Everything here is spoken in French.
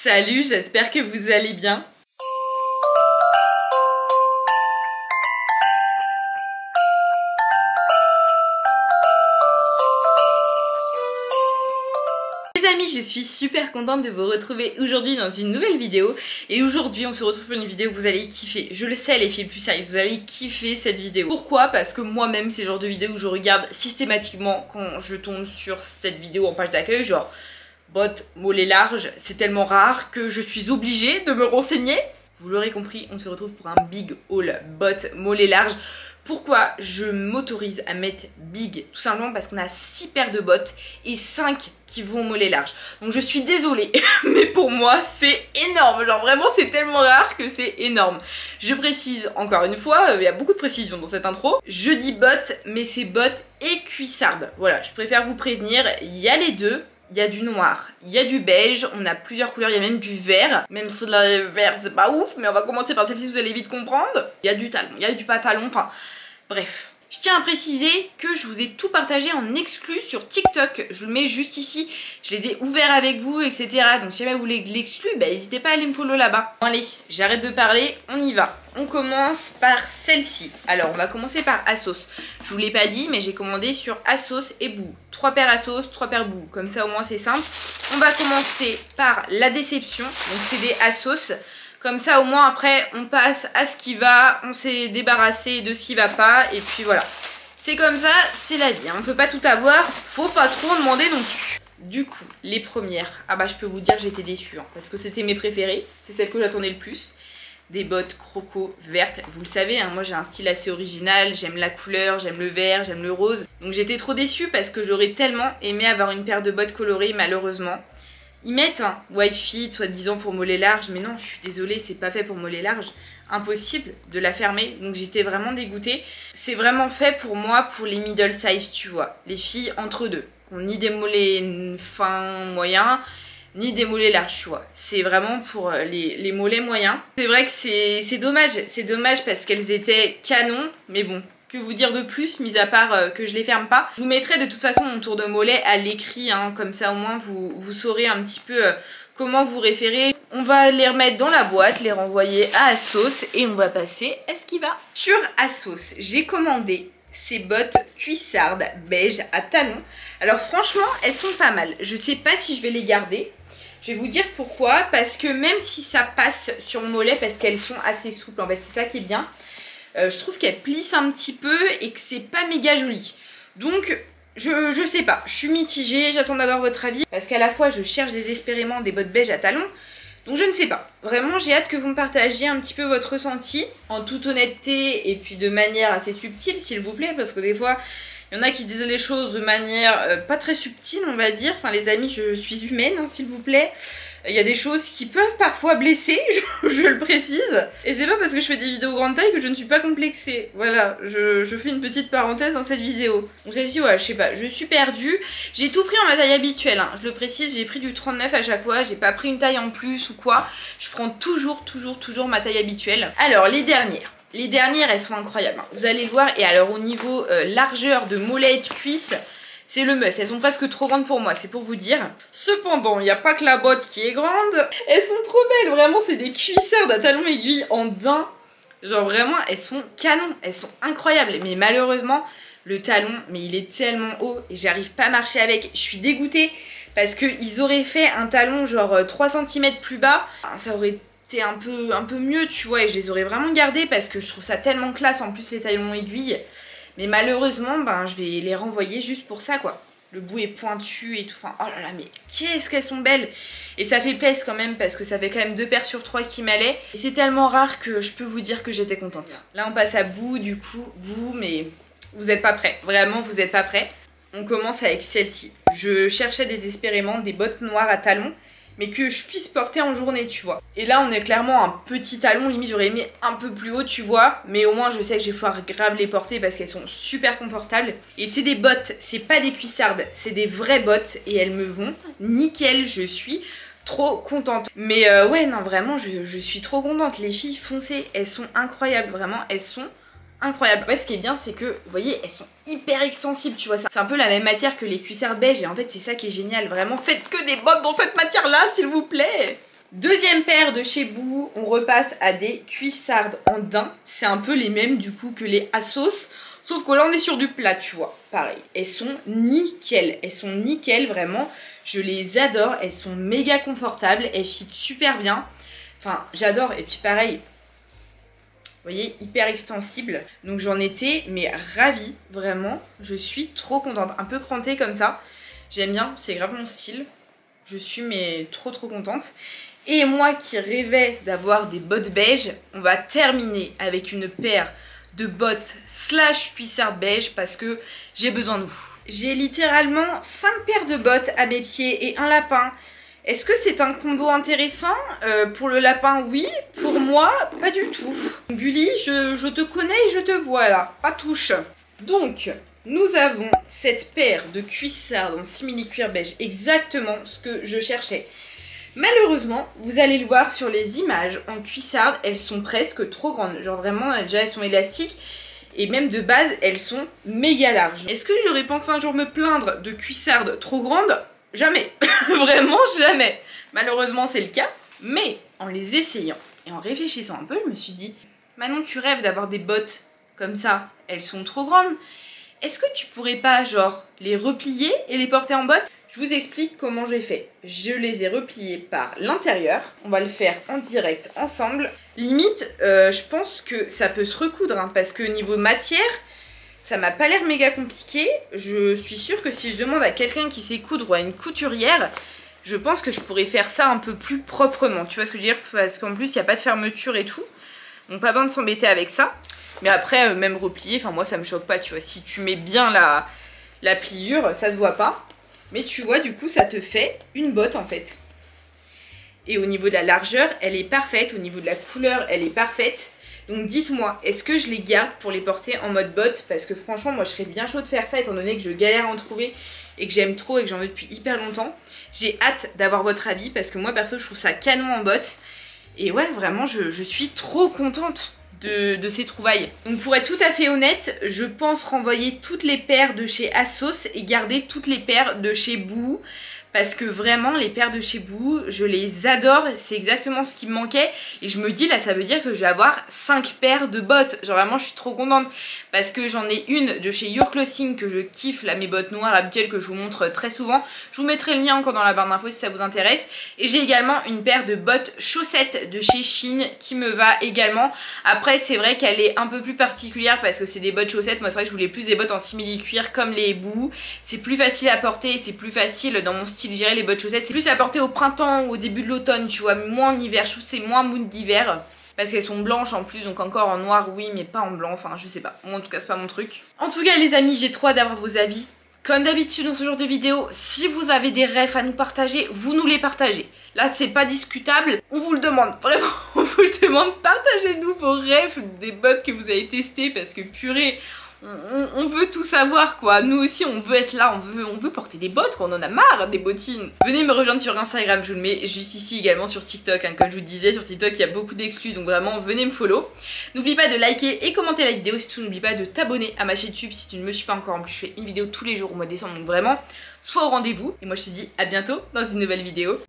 Salut, j'espère que vous allez bien. Les amis, je suis super contente de vous retrouver aujourd'hui dans une nouvelle vidéo. Et aujourd'hui, on se retrouve pour une vidéo que vous allez kiffer. Je le sais les filles plus sérieuses, vous allez kiffer cette vidéo. Pourquoi? Parce que moi-même, c'est le genre de vidéo que je regarde systématiquement quand je tombe sur cette vidéo en page d'accueil, genre bottes, mollets larges, c'est tellement rare que je suis obligée de me renseigner. Vous l'aurez compris, on se retrouve pour un big haul bottes, mollets larges. Pourquoi je m'autorise à mettre big? Tout simplement parce qu'on a 6 paires de bottes et 5 qui vont au mollet large. Donc je suis désolée, mais pour moi c'est énorme. Genre vraiment c'est tellement rare que c'est énorme. Je précise encore une fois, il y a beaucoup de précisions dans cette intro. Je dis bottes, mais c'est bottes et cuissardes. Voilà, je préfère vous prévenir, il y a les deux. Il y a du noir, il y a du beige, on a plusieurs couleurs, il y a même du vert. Même si le vert c'est pas ouf, mais on va commencer par celle-ci, vous allez vite comprendre. Il y a du talon, il y a du pantalon, enfin bref. Je tiens à préciser que je vous ai tout partagé en exclu sur TikTok. Je le mets juste ici, je les ai ouverts avec vous, etc. Donc si jamais vous voulez l'exclu, bah, n'hésitez pas à aller me follow là-bas. Bon, allez, j'arrête de parler, on y va. On commence par celle-ci. Alors on va commencer par Asos. Je vous l'ai pas dit, mais j'ai commandé sur Asos et Boo. 3 paires Asos, 3 paires Boo. Comme ça au moins c'est simple. On va commencer par la déception. Donc c'est des Asos. Comme ça au moins après on passe à ce qui va, on s'est débarrassé de ce qui va pas et puis voilà. C'est comme ça, c'est la vie, hein. On peut pas tout avoir, faut pas trop en demander non plus. Du coup, les premières, ah bah je peux vous dire j'étais déçue hein, parce que c'était mes préférées, c'était celles que j'attendais le plus. Des bottes croco vertes, vous le savez, hein, moi j'ai un style assez original, j'aime la couleur, j'aime le vert, j'aime le rose. Donc j'étais trop déçue parce que j'aurais tellement aimé avoir une paire de bottes colorées malheureusement. Ils mettent un white fit, soi-disant pour mollets larges, mais non, je suis désolée, c'est pas fait pour mollets larges. Impossible de la fermer, donc j'étais vraiment dégoûtée. C'est vraiment fait pour moi, pour les middle size, tu vois. Les filles entre deux, qui ont ni des mollets fins moyens, ni des mollets larges, tu vois. C'est vraiment pour les mollets moyens. C'est vrai que c'est dommage parce qu'elles étaient canons, mais bon. Que vous dire de plus, mis à part que je les ferme pas. Je vous mettrai de toute façon mon tour de mollet à l'écrit, hein, comme ça au moins vous saurez un petit peu comment vous référer. On va les remettre dans la boîte, les renvoyer à Asos et on va passer à ce qui va. Sur Asos, j'ai commandé ces bottes cuissardes beige à talons. Alors franchement, elles sont pas mal. Je sais pas si je vais les garder. Je vais vous dire pourquoi, parce que même si ça passe sur mon mollet, parce qu'elles sont assez souples, en fait c'est ça qui est bien. Je trouve qu'elle plisse un petit peu et que c'est pas méga joli. Donc je sais pas, je suis mitigée, j'attends d'avoir votre avis. Parce qu'à la fois je cherche désespérément des bottes beige à talons. Donc je ne sais pas. Vraiment j'ai hâte que vous me partagiez un petit peu votre ressenti. En toute honnêteté et puis de manière assez subtile s'il vous plaît. Parce que des fois il y en a qui disent les choses de manière pas très subtile on va dire. Enfin les amis je suis humaine hein, s'il vous plaît. Il y a des choses qui peuvent parfois blesser, je le précise. Et c'est pas parce que je fais des vidéos grande taille que je ne suis pas complexée. Voilà, je fais une petite parenthèse dans cette vidéo. Donc celle-ci, ouais, je sais pas, je suis perdue. J'ai tout pris en ma taille habituelle, hein. Je le précise, j'ai pris du 39 à chaque fois. J'ai pas pris une taille en plus ou quoi. Je prends toujours ma taille habituelle. Alors, les dernières. Les dernières, elles sont incroyables, hein. Vous allez le voir. Et alors, au niveau largeur de mollet et de cuisse... c'est le must, elles sont presque trop grandes pour moi, c'est pour vous dire. Cependant, il n'y a pas que la botte qui est grande. Elles sont trop belles, vraiment, c'est des cuissardes à talons aiguilles en daim. Genre vraiment, elles sont canons, elles sont incroyables. Mais malheureusement, le talon, mais il est tellement haut et j'arrive pas à marcher avec. Je suis dégoûtée parce qu'ils auraient fait un talon genre 3 cm plus bas. Ça aurait été un peu mieux, tu vois, et je les aurais vraiment gardés parce que je trouve ça tellement classe en plus les talons aiguilles. Mais malheureusement, ben, je vais les renvoyer juste pour ça, quoi. Le bout est pointu et tout. Enfin, oh là là, mais qu'est-ce qu'elles sont belles! Et ça fait plaisir quand même, parce que ça fait quand même 2 paires sur 3 qui m'allaient. Et c'est tellement rare que je peux vous dire que j'étais contente. Là, on passe à Boo, du coup. Boo, mais vous êtes pas prêts. Vraiment, vous êtes pas prêts. On commence avec celle-ci. Je cherchais désespérément des bottes noires à talons, mais que je puisse porter en journée, tu vois. Et là, on est clairement un petit talon, limite j'aurais aimé un peu plus haut, tu vois. Mais au moins, je sais que je vais pouvoir grave les porter parce qu'elles sont super confortables. Et c'est des bottes, c'est pas des cuissardes, c'est des vraies bottes et elles me vont nickel, je suis trop contente. Mais ouais, non, vraiment, je suis trop contente. Les filles, foncez, elles sont incroyables, vraiment, elles sont incroyable. Ouais, ce qui est bien, c'est que, vous voyez, elles sont hyper extensibles, tu vois. C'est un peu la même matière que les cuissards beige et en fait, c'est ça qui est génial. Vraiment, faites que des bottes dans cette matière-là, s'il vous plaît. Deuxième paire de chez Boo, on repasse à des cuissardes en daim. C'est un peu les mêmes du coup que les Assos. Sauf que là on est sur du plat, tu vois. Pareil, elles sont nickel. Elles sont nickel, vraiment. Je les adore. Elles sont méga confortables. Elles fit super bien. Enfin, j'adore. Et puis pareil, vous voyez, hyper extensible. Donc j'en étais, mais ravie, vraiment. Je suis trop contente. Un peu crantée comme ça. J'aime bien, c'est grave mon style. Je suis mais trop contente. Et moi qui rêvais d'avoir des bottes beige, on va terminer avec une paire de bottes / cuissardes beige parce que j'ai besoin de vous. J'ai littéralement 5 paires de bottes à mes pieds et un lapin. Est-ce que c'est un combo intéressant? Pour le lapin, oui. Pour moi, pas du tout. Bully, je te connais et je te vois là. Pas touche. Donc, nous avons cette paire de cuissardes en simili cuir beige. Exactement ce que je cherchais. Malheureusement, vous allez le voir sur les images en cuissardes, elles sont presque trop grandes. Genre vraiment, déjà elles sont élastiques. Et même de base, elles sont méga larges. Est-ce que j'aurais pensé un jour me plaindre de cuissardes trop grandes? Jamais. Vraiment jamais. Malheureusement, c'est le cas. Mais en les essayant et en réfléchissant un peu, je me suis dit, Manon, tu rêves d'avoir des bottes comme ça. Elles sont trop grandes. Est-ce que tu pourrais pas, genre, les replier et les porter en bottes? Je vous explique comment j'ai fait. Je les ai repliés par l'intérieur. On va le faire en direct ensemble. Limite, je pense que ça peut se recoudre, hein, parce que niveau matière, ça m'a pas l'air méga compliqué. Je suis sûre que si je demande à quelqu'un qui sait coudre ou à une couturière, je pense que je pourrais faire ça un peu plus proprement. Tu vois ce que je veux dire? Parce qu'en plus, il n'y a pas de fermeture et tout. Donc pas besoin de s'embêter avec ça. Mais après, même replier, enfin moi ça me choque pas, tu vois. Si tu mets bien la pliure, ça se voit pas. Mais tu vois, du coup, ça te fait une botte en fait. Et au niveau de la largeur, elle est parfaite. Au niveau de la couleur, elle est parfaite. Donc dites-moi, est-ce que je les garde pour les porter en mode botte? Parce que franchement, moi je serais bien chaud de faire ça étant donné que je galère à en trouver et que j'aime trop et que j'en veux depuis hyper longtemps. J'ai hâte d'avoir votre avis parce que moi perso, je trouve ça canon en botte. Et ouais, vraiment, je suis trop contente de ces trouvailles. Donc pour être tout à fait honnête, je pense renvoyer toutes les paires de chez Assos et garder toutes les paires de chez Boo. Parce que vraiment, les paires de chez Boo, je les adore. C'est exactement ce qui me manquait. Et je me dis, là, ça veut dire que je vais avoir 5 paires de bottes. Genre vraiment, je suis trop contente. Parce que j'en ai une de chez Your Clothing que je kiffe. Là, mes bottes noires habituelles que je vous montre très souvent. Je vous mettrai le lien encore dans la barre d'infos si ça vous intéresse. Et j'ai également une paire de bottes chaussettes de chez Shein qui me va également. Après, c'est vrai qu'elle est un peu plus particulière parce que c'est des bottes chaussettes. Moi, c'est vrai que je voulais plus des bottes en simili cuir comme les Boo. C'est plus facile à porter. C'est plus facile dans mon style. J'irais les bottes chaussettes, c'est plus à porter au printemps ou au début de l'automne, tu vois, moins en hiver. Je trouve que c'est moins mood d'hiver parce qu'elles sont blanches en plus, donc encore en noir, oui, mais pas en blanc. Enfin, je sais pas. Moi, en tout cas, c'est pas mon truc. En tout cas, les amis, j'ai trop hâte d'avoir vos avis. Comme d'habitude dans ce genre de vidéo, si vous avez des rêves à nous partager, vous nous les partagez. Là, c'est pas discutable. On vous le demande, vraiment, on vous le demande. Partagez-nous vos rêves des bottes que vous avez testées parce que purée. On veut tout savoir quoi, nous aussi on veut être là, on veut porter des bottes quoi, on en a marre des bottines. Venez me rejoindre sur Instagram, je vous le mets juste ici également sur TikTok, hein. Comme je vous disais sur TikTok il y a beaucoup d'exclus donc vraiment venez me follow. N'oublie pas de liker et commenter la vidéo, surtout n'oublie pas de t'abonner à ma chaîne YouTube si tu ne me suis pas encore, en plus je fais une vidéo tous les jours au mois de décembre donc vraiment sois au rendez-vous. Et moi je te dis à bientôt dans une nouvelle vidéo.